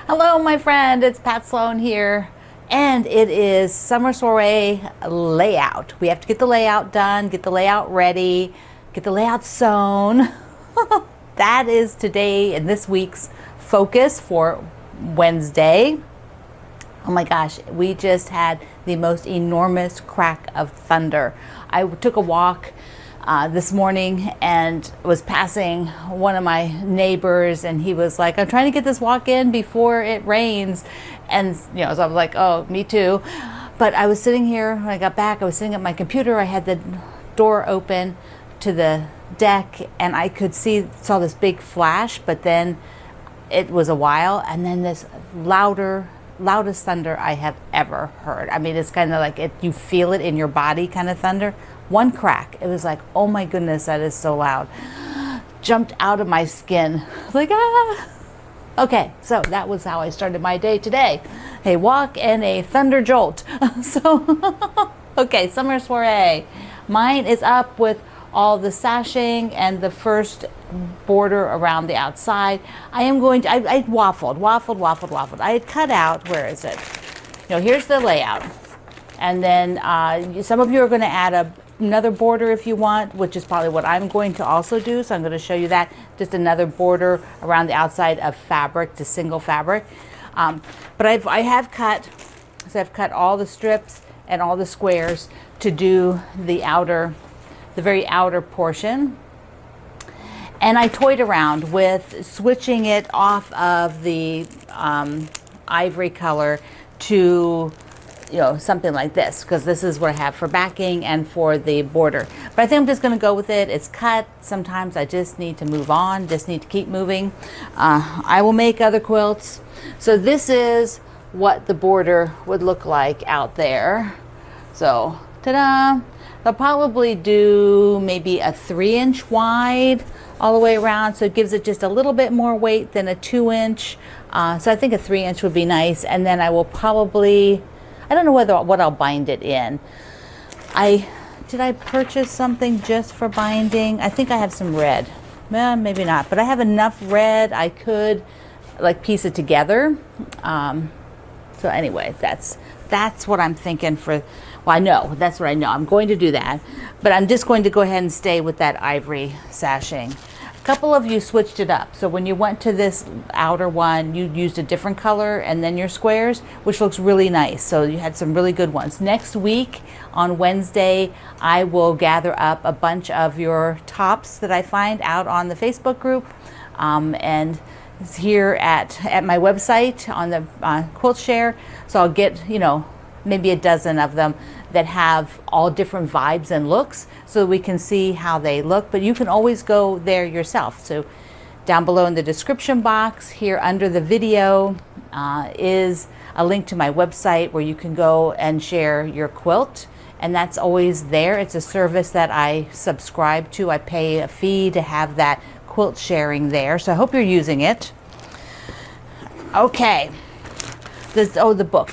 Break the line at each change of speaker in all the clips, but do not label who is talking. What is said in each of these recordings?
Hello, my friend. It's Pat Sloan here, and it is Summer Soiree Layout. We have to get the layout done, get the layout ready, get the layout sewn. That is today and this week's focus for Wednesday. Oh my gosh, we just had the most enormous crack of thunder. I took a walk this morning and was passing one of my neighbors, and he was like, I'm trying to get this walk in before it rains. And so I was like, oh, me too. But I was sitting here, when I got back, I was sitting at my computer. I had the door open to the deck, and I could saw this big flash, but then it was a while, and then this loudest thunder I have ever heard. I mean, it's kind of like you feel it in your body kind of thunder. One crack, it was like, oh my goodness, that is so loud. Jumped out of my skin, like, ah. Okay, so that was how I started my day today. A walk and a thunder jolt. Okay, Summer Soiree. Mine is up with all the sashing and the first border around the outside. I waffled. I had cut out, where is it? Here's the layout. And then some of you are going to add another border if you want, which is probably what I'm going to also do. So I'm going to show you that, just another border around the outside of fabric, to single fabric. But I've cut all the strips and all the squares to do the very outer portion. And I toyed around with switching it off of the ivory color to something like this, because this is what I have for backing and for the border. But I think I'm just going to go with it. It's cut. Sometimes I just need to move on, just need to keep moving. I will make other quilts. So this is what the border would look like out there. So, ta-da! I'll probably do maybe a 3-inch wide all the way around, so it gives it just a little bit more weight than a 2-inch. So I think a 3-inch would be nice. And then I will probably, I don't know what I'll bind it in. Did I purchase something just for binding? I think I have some red. Well, maybe not, but I have enough red I could piece it together. So anyway, that's what I'm thinking for. Well, I know, that's what I know. I'm going to do that, but I'm just going to go ahead and stay with that ivory sashing. A couple of you switched it up. So when you went to this outer one, you used a different color and then your squares, which looks really nice. So you had some really good ones. Next week on Wednesday, I will gather up a bunch of your tops that I find out on the Facebook group. And it's here at my website on the quilt share. So I'll get, maybe a dozen of them that have all different vibes and looks, so we can see how they look. But you can always go there yourself. So down below in the description box here under the video is a link to my website where you can go and share your quilt, and that's always there. It's a service that I subscribe to. I pay a fee to have that quilt sharing there, so I hope you're using it. Okay, the book.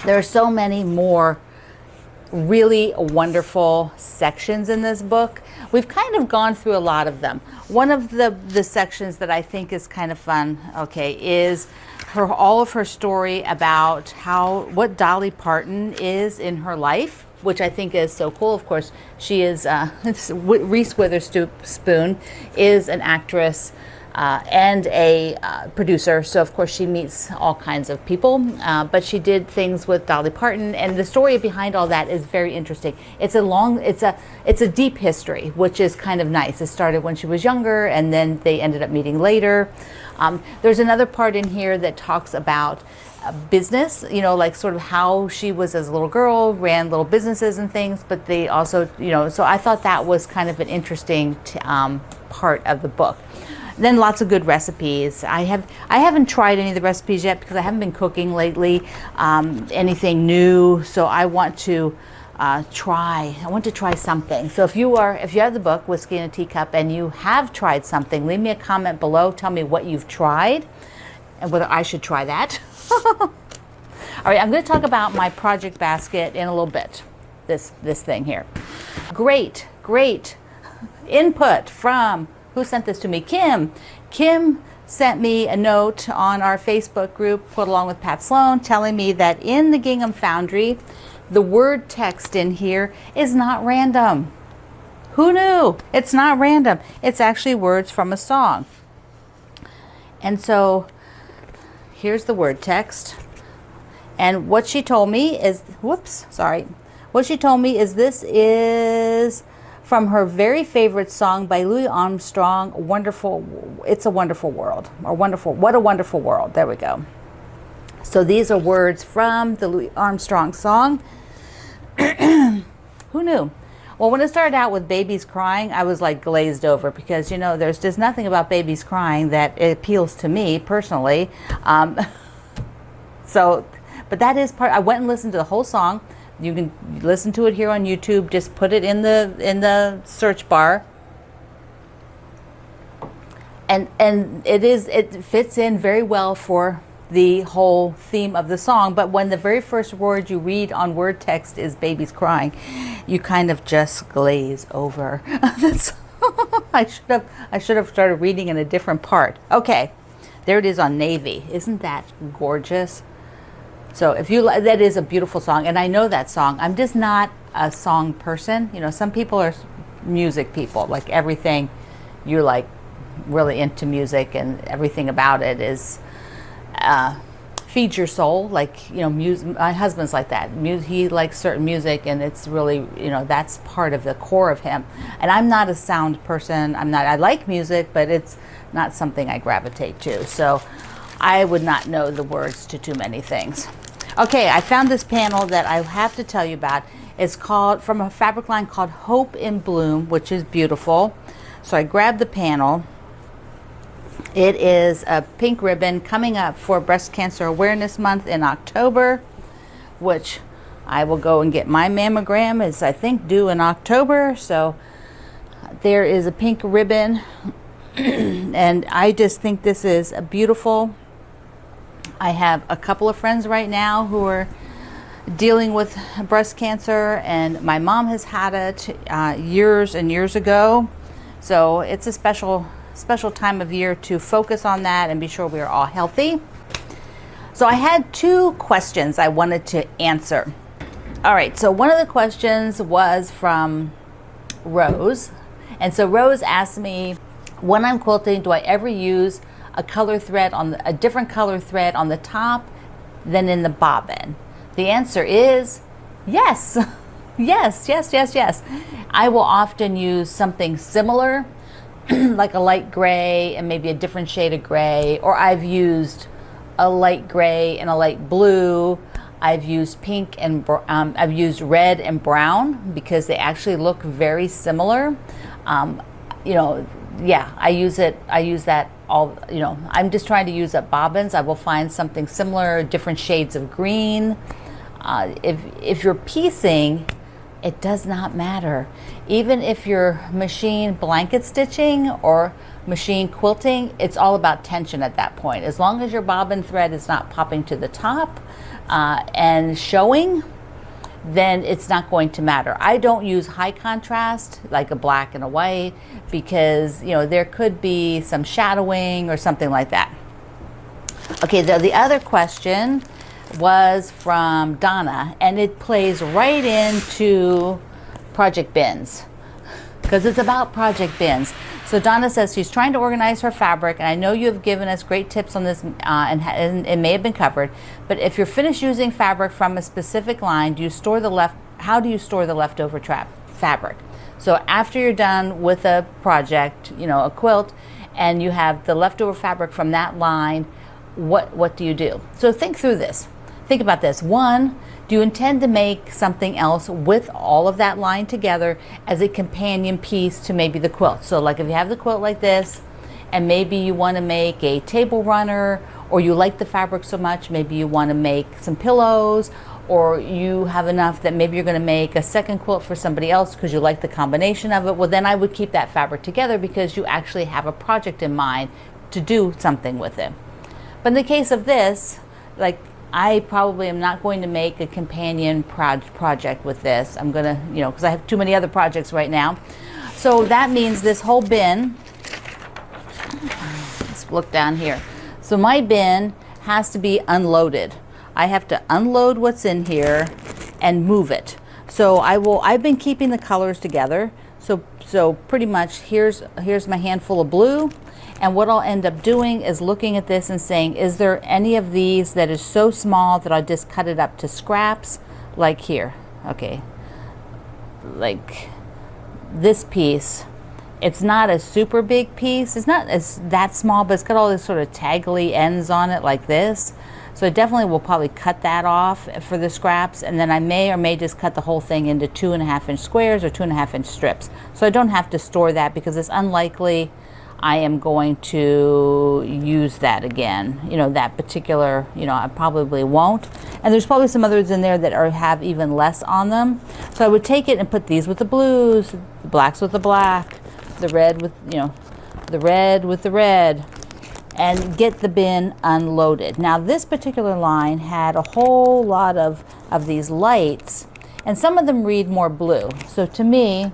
There are so many more really wonderful sections in this book. We've kind of gone through a lot of them. One of the sections that I think is kind of fun, is all of her story about what Dolly Parton is in her life, which I think is so cool. Of course, she is, Reese Witherspoon is an actress and a producer, so of course she meets all kinds of people, but she did things with Dolly Parton, and the story behind all that is very interesting. It's a deep history, which is kind of nice. It started when she was younger, and then they ended up meeting later. There's another part in here that talks about business, sort of how she was as a little girl, ran little businesses and things, but they also, so I thought that was kind of an interesting part of the book. Then lots of good recipes. I haven't tried any of the recipes yet because I haven't been cooking lately, anything new. So I want to try something. So if you have the book Whiskey in a Teacup and you have tried something, leave me a comment below. Tell me what you've tried and whether I should try that. All right, I'm going to talk about my project basket in a little bit. This thing here. Great input from. Who sent this to me? Kim sent me a note on our Facebook group, Put Along with Pat Sloan, telling me that in the Gingham Foundry, the word text in here is not random. Who knew? It's not random. It's actually words from a song. And so here's the word text. And what she told me is, what she told me is this is from her very favorite song by Louis Armstrong, It's a Wonderful World, or What a Wonderful World. There we go. So these are words from the Louis Armstrong song. Who knew? Well, when it started out with babies crying, I was like glazed over because, you know, there's just nothing about babies crying that appeals to me personally. But that is part. I went and listened to the whole song. You can listen to it here on YouTube. Just put it in the search bar. And it fits in very well for the whole theme of the song. But when the very first word you read on word text is babies crying, you kind of just glaze over. I should have started reading in a different part. Okay, there it is on navy. Isn't that gorgeous? So that is a beautiful song, and I know that song. I'm just not a song person. You know, some people are music people. Like everything, you're like really into music, and everything about it is feeds your soul. Like, you know, my husband's like that. He likes certain music, and it's really, you know, that's part of the core of him. And I'm not a sound person. I like music, but it's not something I gravitate to. So I would not know the words to too many things. Okay, I found this panel that I have to tell you about. It's called, from a fabric line called Hope in Bloom, which is beautiful. So I grabbed the panel. It is a pink ribbon coming up for Breast Cancer Awareness Month in October, which I will go and get my mammogram. Is, I think, due in October. So there is a pink ribbon. And I just think this is beautiful. I have a couple of friends right now who are dealing with breast cancer, and my mom has had it years and years ago. So it's a special time of year to focus on that and be sure we are all healthy. So I had two questions I wanted to answer. All right, so one of the questions was from Rose. And so Rose asked me, when I'm quilting, do I ever use a different color thread on the top than in the bobbin? The answer is yes. yes. I will often use something similar, like a light gray and maybe a different shade of gray, or I've used a light gray and a light blue. I've used pink and I've used red and brown because they actually look very similar. You know, yeah, I use that all, you know, I'm just trying to use up bobbins. I will find something similar, different shades of green. If you're piecing, it does not matter. Even if you're machine blanket stitching or machine quilting, it's all about tension at that point. As long as your bobbin thread is not popping to the top and showing, then it's not going to matter. I don't use high contrast, like a black and a white, because, you know, there could be some shadowing or something like that. Okay, the other question was from Donna, and it plays right into project bins because it's about project bins. So Donna says she's trying to organize her fabric, and I know you have given us great tips on this, and it may have been covered, but if you're finished using fabric from a specific line, how do you store the leftover fabric? So after you're done with a project, you know, a quilt, and you have the leftover fabric from that line, what do you do? So think through this. Think about this. One, do you intend to make something else with all of that line together as a companion piece to maybe the quilt? So like if you have the quilt like this, and maybe you want to make a table runner, or you like the fabric so much, maybe you want to make some pillows, or you have enough that maybe you're going to make a second quilt for somebody else because you like the combination of it. Well, then I would keep that fabric together because you actually have a project in mind to do something with it. But in the case of this, like, I probably am not going to make a companion project with this. I'm going to, you know, because I have too many other projects right now. So that means this whole bin, let's look down here. So my bin has to be unloaded. I have to unload what's in here and move it. So I've been keeping the colors together. So pretty much here's my handful of blue. And what I'll end up doing is looking at this and saying, is there any of these that is so small that I'll just cut it up to scraps? Like here, okay. Like this piece, it's not a super big piece. It's not that small, but it's got all this sort of taggly ends on it like this. So I definitely will probably cut that off for the scraps, and then I may or may just cut the whole thing into 2.5-inch squares or 2.5-inch strips. So I don't have to store that because it's unlikely I am going to use that again. You know, that particular, you know, I probably won't. And there's probably some others in there that have even less on them. So I would take it and put these with the blues, the blacks with the black, the red with, you know, the red with the red, and get the bin unloaded. Now this particular line had a whole lot of these lights, and some of them read more blue. So to me,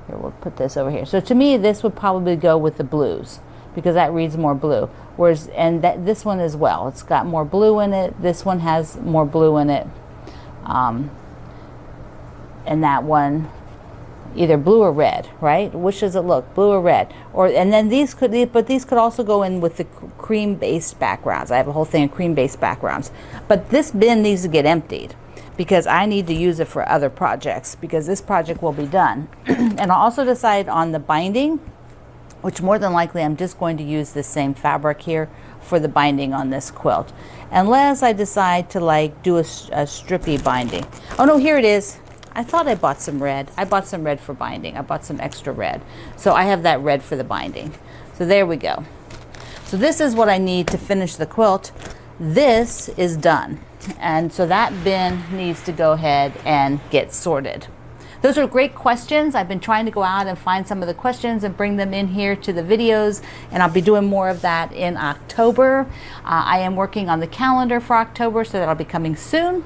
here, we'll put this over here. So to me, this would probably go with the blues because that reads more blue. Whereas, and this one as well, it's got more blue in it. This one has more blue in it. And that one, either blue or red, right? Which does it look, blue or red? Or, and then these could also go in with the cream-based backgrounds. I have a whole thing of cream-based backgrounds. But this bin needs to get emptied because I need to use it for other projects because this project will be done. And I'll also decide on the binding, which more than likely I'm just going to use this same fabric here for the binding on this quilt. Unless I decide to like do a strippy binding. Oh no, here it is. I thought I bought some red. I bought some red for binding. I bought some extra red. So I have that red for the binding. So there we go. So this is what I need to finish the quilt. This is done. And so that bin needs to go ahead and get sorted. Those are great questions. I've been trying to go out and find some of the questions and bring them in here to the videos, and I'll be doing more of that in October. I am working on the calendar for October, so that'll be coming soon.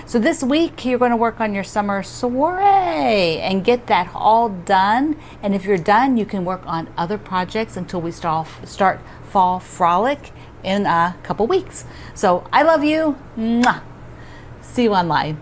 So this week you're going to work on your summer soiree and get that all done. And if you're done, you can work on other projects until we start Fall Frolic in a couple weeks. So I love you. Mwah. See you online.